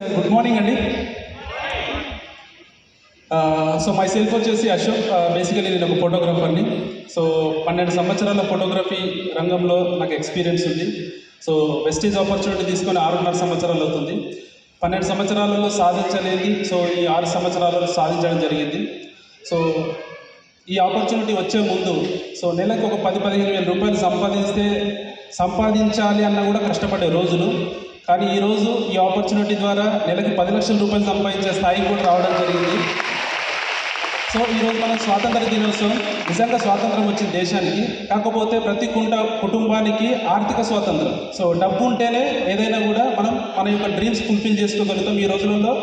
Good morning అండి. So my self వచ్చేసి Ashok. Basically నేను ఒక ఫోటోగ్రాఫర్ని. సో 12 సంవత్సరాల ఫోటోగ్రఫీ రంగంలో నాకు ఎక్స్పీరియన్స్ ఉంది. సో వెస్టేజ్ ఆపర్చునిటీ తీసుకొని 6.5 సంవత్సరాలు అవుతుంది. 12 సంవత్సరాలలో సాధించలేదు, సో ఈ 6 సంవత్సరాలలో సాధించడం జరిగింది. సో ఈ ఆపర్చునిటీ వచ్చే ముందు సో నెలకు ఒక 10-15 వేల రూపాయలు సంపాదించాలి అన్న కూడా కష్టపడే రోజులు. కానీ ఈరోజు ఈ ఆపర్చునిటీ ద్వారా నెలకి 10 లక్షల రూపాయలు సంపాదించే స్థాయికి కూడా రావడం జరిగింది. సో ఈరోజు మనం స్వాతంత్ర దినోత్సవం. నిజంగా స్వాతంత్రం వచ్చింది దేశానికి, కాకపోతే ప్రతి కుటుంబానికి ఆర్థిక స్వాతంత్రం. సో డబ్బు ఉంటేనే ఏదైనా కూడా మనం మన యొక్క డ్రీమ్స్ ఫుల్ఫిల్ చేసుకోగలుగుతాం. ఈ రోజులలో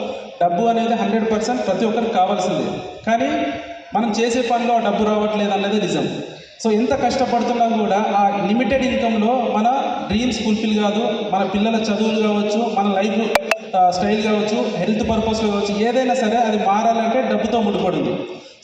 డబ్బు అనేది 100% ప్రతి ఒక్కరికి కావాల్సిందే. కానీ మనం చేసే పనిలో ఆ డబ్బు రావట్లేదు అన్నది నిజం. సో ఎంత కష్టపడుతున్నా కూడా ఆ లిమిటెడ్ ఇన్కంలో మన డ్రీమ్స్ ఫుల్ఫిల్ కాదు. మన పిల్లల చదువులు కావచ్చు, మన లైఫ్ స్టైల్ కావచ్చు, హెల్త్ పర్పస్లో కావచ్చు, ఏదైనా సరే అది మారాలంటే డబ్బుతో ముడిపడింది.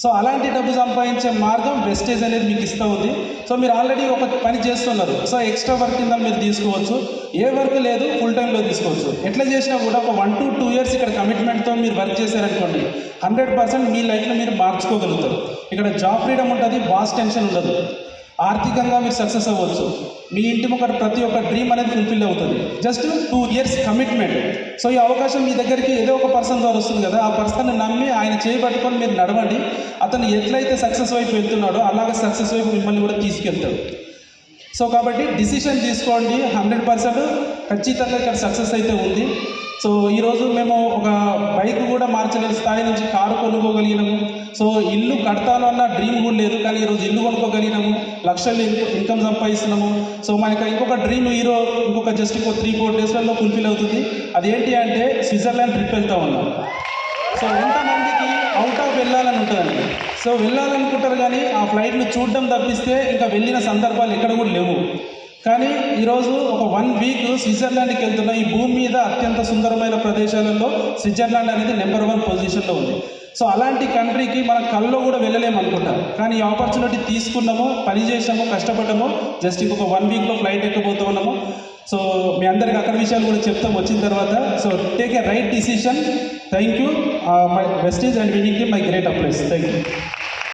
సో అలాంటి డబ్బు సంపాదించే మార్గం వెస్టేజ్ అనేది మీకు ఇస్తూ ఉంది. సో మీరు ఆల్రెడీ ఒక పని చేస్తున్నారు, సో ఎక్స్ట్రా వర్క్ కింద మీరు తీసుకోవచ్చు. ఏ వర్క్ లేదు, ఫుల్ టైంలో తీసుకోవచ్చు. ఎట్లా చేసినా కూడా ఒక 1 to 2 years ఇక్కడ కమిట్మెంట్తో మీరు వర్క్ చేశారనుకోండి, 100% మీ లైఫ్లో మీరు మార్చుకోగలుగుతారు. ఇక్కడ జాబ్ ఫ్రీడమ్ ఉంటుంది, బాస్ టెన్షన్ ఉండదు. ఆర్థికంగా మీరు సక్సెస్ అవ్వచ్చు. మీ ఇంటి ముంగట ప్రతి ఒక్క డ్రీమ్ అనేది ఫుల్ఫిల్ అవుతుంది. Just 2 years commitment. సో ఈ అవకాశం మీ దగ్గరికి ఏదో ఒక పర్సన్ ద్వారా వస్తుంది కదా, ఆ పర్సన్ని నమ్మి ఆయన చేయబట్టుకొని మీరు నడవండి. అతను ఎట్లయితే సక్సెస్ వైపు వెళ్తున్నాడో అలాగే సక్సెస్ వైపు మిమ్మల్ని కూడా తీసుకెళ్తాడు. సో కాబట్టి డిసిషన్ తీసుకోండి. 100% ఖచ్చితంగా ఇక్కడ సక్సెస్ అయితే ఉంది. సో ఈరోజు మేము ఒక బైక్ కూడా మార్చలేని స్థాయి నుంచి కారు కొనుక్కోగలిగినాము. సో ఇల్లు కడతాను అన్న డ్రీమ్ కూడా లేదు, కానీ ఈరోజు ఇల్లు కొనుక్కోగలిగినాము. లక్షలు ఇన్కమ్ సంపాదిస్తున్నాము. సో మనకి ఇంకొక డ్రీమ్ ఇంకొక జస్ట్ 3-4 డేస్లలో ఫుల్ఫిల్ అవుతుంది. అదేంటి అంటే స్విట్జర్లాండ్ ట్రిప్ వెళ్తూ ఉన్నాం. సో ఎంతమందికి అవుట్ ఆఫ్ వెళ్ళాలని ఉంటుందండి. సో వెళ్ళాలనుకుంటారు, కానీ ఆ ఫ్లైట్ను చూడడం తప్పిస్తే ఇంకా వెళ్ళిన సందర్భాలు ఎక్కడ కూడా లేవు. కానీ ఈరోజు ఒక 1 వీక్ స్విట్జర్లాండ్కి వెళ్తున్న ఈ భూమి మీద అత్యంత సుందరమైన ప్రదేశాలలో స్విట్జర్లాండ్ అనేది నెంబర్ 1 పొజిషన్లో ఉంది. సో అలాంటి కంట్రీకి మనం కల్లో కూడా వెళ్ళలేము అనుకుంటాం, కానీ ఈ ఆపర్చునిటీ తీసుకున్నాము, పని చేసాము, కష్టపడ్డాము. జస్ట్ ఇంకొక 1 వీక్లో ఫ్లైట్ ఎక్కబోతూ ఉన్నాము. సో మీ అందరికి అక్కడ విషయాలు కూడా చెప్తాం వచ్చిన తర్వాత. So take a right decision. Thank you. My wastage and winning my great applies. Thank you.